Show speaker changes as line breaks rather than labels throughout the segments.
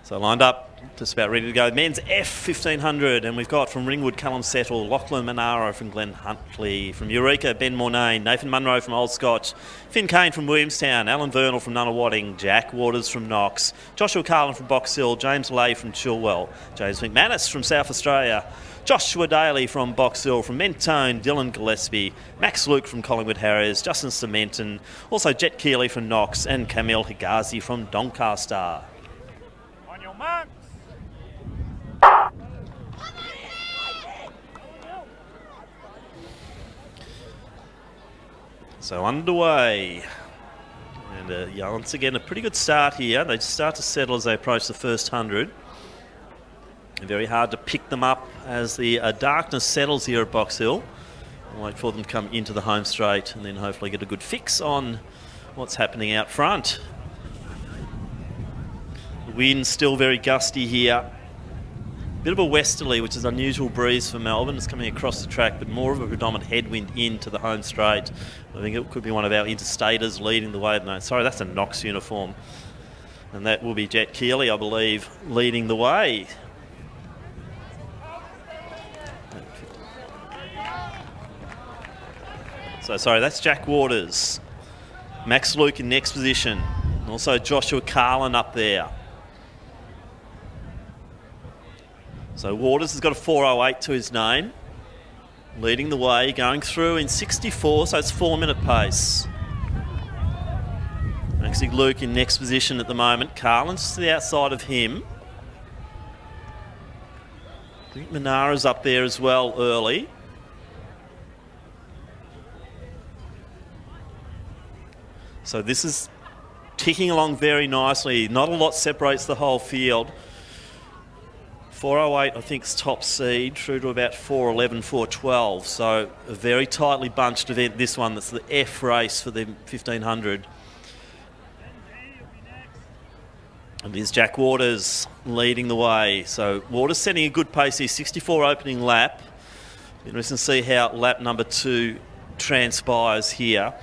So lined up, just about ready to go. Men's F1500, and we've got from Ringwood, Callum Settle, Lachlan Monaro from Glen Huntley, from Eureka, Ben Mornane, Nathan Munro from Old Scotch, Finn Kane from Williamstown, Alan Vernal from Nunawading, Jack Waters from Knox, Joshua Carlin from Box Hill, James Lay from Chilwell, James McManus from South Australia, Joshua Daly from Box Hill, from Mentone, Dylan Gillespie, Max Luke from Collingwood Harriers, Justin Cementon, also Jet Keeley from Knox, and Camille Higazi from Doncaster.
On your marks.
So underway. And once again, a pretty good start here. They just start to settle as they approach the first 100. Very hard to pick them up as the darkness settles here at Box Hill. We'll wait for them to come into the home straight and then hopefully get a good fix on what's happening out front. The wind's still very gusty here. Bit of a westerly, which is an unusual breeze for Melbourne. It's coming across the track, but more of a predominant headwind into the home straight. I think it could be one of our interstaters leading the way. No, sorry, that's a Knox uniform. And that will be Jet Keeley, I believe, leading the way. So, sorry, that's Jack Waters. Max Luke in next position. And also Joshua Carlin up there. So Waters has got a 4:08 to his name. Leading the way, going through in 64, so it's 4-minute pace. Maxi Luke in next position at the moment. Carlin's to the outside of him. I think Monara's up there as well early. So this is ticking along very nicely. Not a lot separates the whole field. 4:08, I think, is top seed, through to about 4:11, 4:12. So a very tightly bunched event, this one. That's the F race for the 1500. And there's Jack Waters leading the way. So Waters setting a good pace here, 64 opening lap. Interesting to see how lap number 2 transpires here.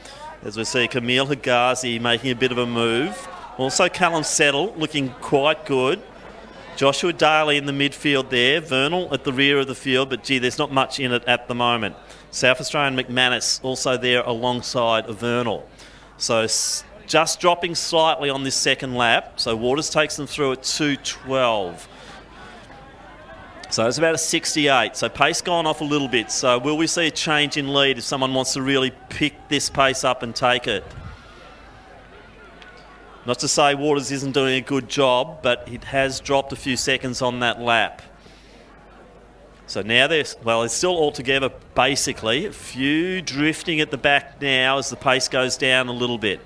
As we see Camille Higazi making a bit of a move. Also Callum Settle looking quite good. Joshua Daly in the midfield there. Vernal at the rear of the field, but gee, there's not much in it at the moment. South Australian McManus also there alongside of Vernal. So just dropping slightly on this second lap. So Waters takes them through at 2:12. So it's about a 68. So pace gone off a little bit. So will we see a change in lead if someone wants to really pick this pace up and take it? Not to say Waters isn't doing a good job, but it has dropped a few seconds on that lap. So now it's still all together basically. A few drifting at the back now as the pace goes down a little bit.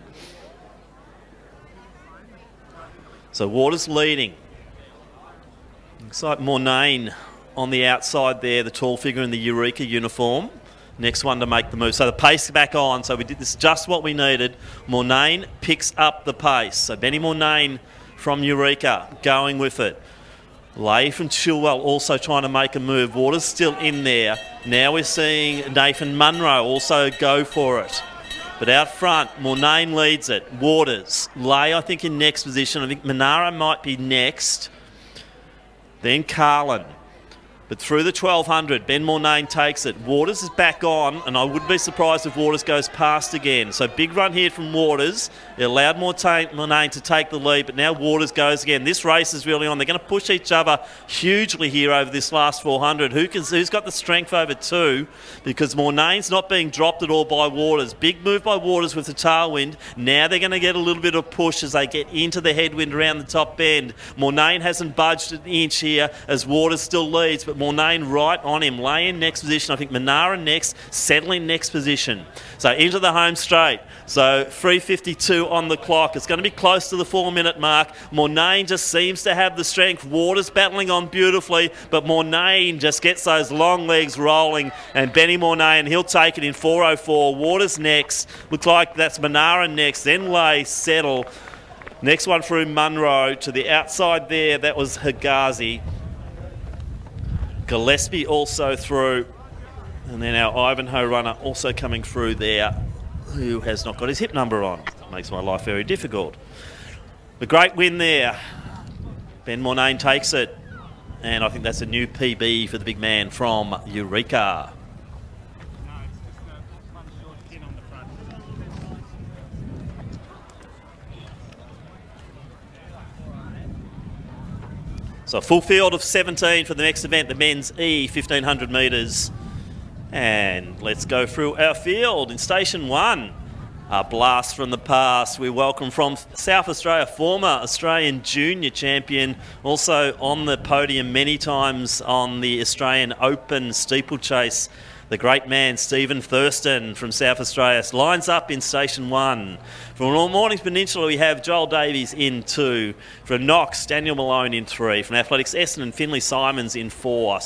So Waters leading. Looks like Mornane on the outside there, the tall figure in the Eureka uniform. Next one to make the move. So the pace back on. So we did this just what we needed. Mornane picks up the pace. So Benny Mornane from Eureka going with it. Lay from Chilwell also trying to make a move. Waters still in there. Now we're seeing Nathan Munro also go for it. But out front, Mornane leads it. Waters. Lay, I think, in next position. I think Monaro might be next. Then Carlin. But through the 1200, Ben Mornane takes it. Waters is back on, and I wouldn't be surprised if Waters goes past again. So big run here from Waters. It allowed Mornane to take the lead, but now Waters goes again. This race is really on. They're going to push each other hugely here over this last 400. Who's got the strength over 2? Because Mornane's not being dropped at all by Waters. Big move by Waters with the tailwind. Now they're going to get a little bit of push as they get into the headwind around the top bend. Mornane hasn't budged an inch here as Waters still leads, but Mornane right on him. Lay in next position. I think Monaro next. Settle in next position. So into the home straight. So 3:52 on the clock. It's going to be close to the 4-minute mark. Mornane just seems to have the strength. Waters battling on beautifully, but Mornane just gets those long legs rolling. And Benny Mornane, he'll take it in 4:04. Waters next. Looks like that's Monaro next. Then Lay, Settle. Next one through Munro to the outside there. That was Higazi. Gillespie also through, and then our Ivanhoe runner also coming through there, who has not got his hip number on. Makes my life very difficult. The great win there. Ben Mornane takes it. And I think that's a new PB for the big man from Eureka.
No, it's just one short pin on the front.
So a full field of 17 for the next event, the men's E 1500 metres. And let's go through our field in station 1. A blast from the past. We welcome from South Australia, former Australian junior champion, also on the podium many times on the Australian Open steeplechase. The great man, Stephen Thurston from South Australia, lines up in station 1. From Mornings Peninsula, we have Joel Davies in 2. From Knox, Daniel Malone in 3. From Athletics, Essendon, Finley Simons in 4.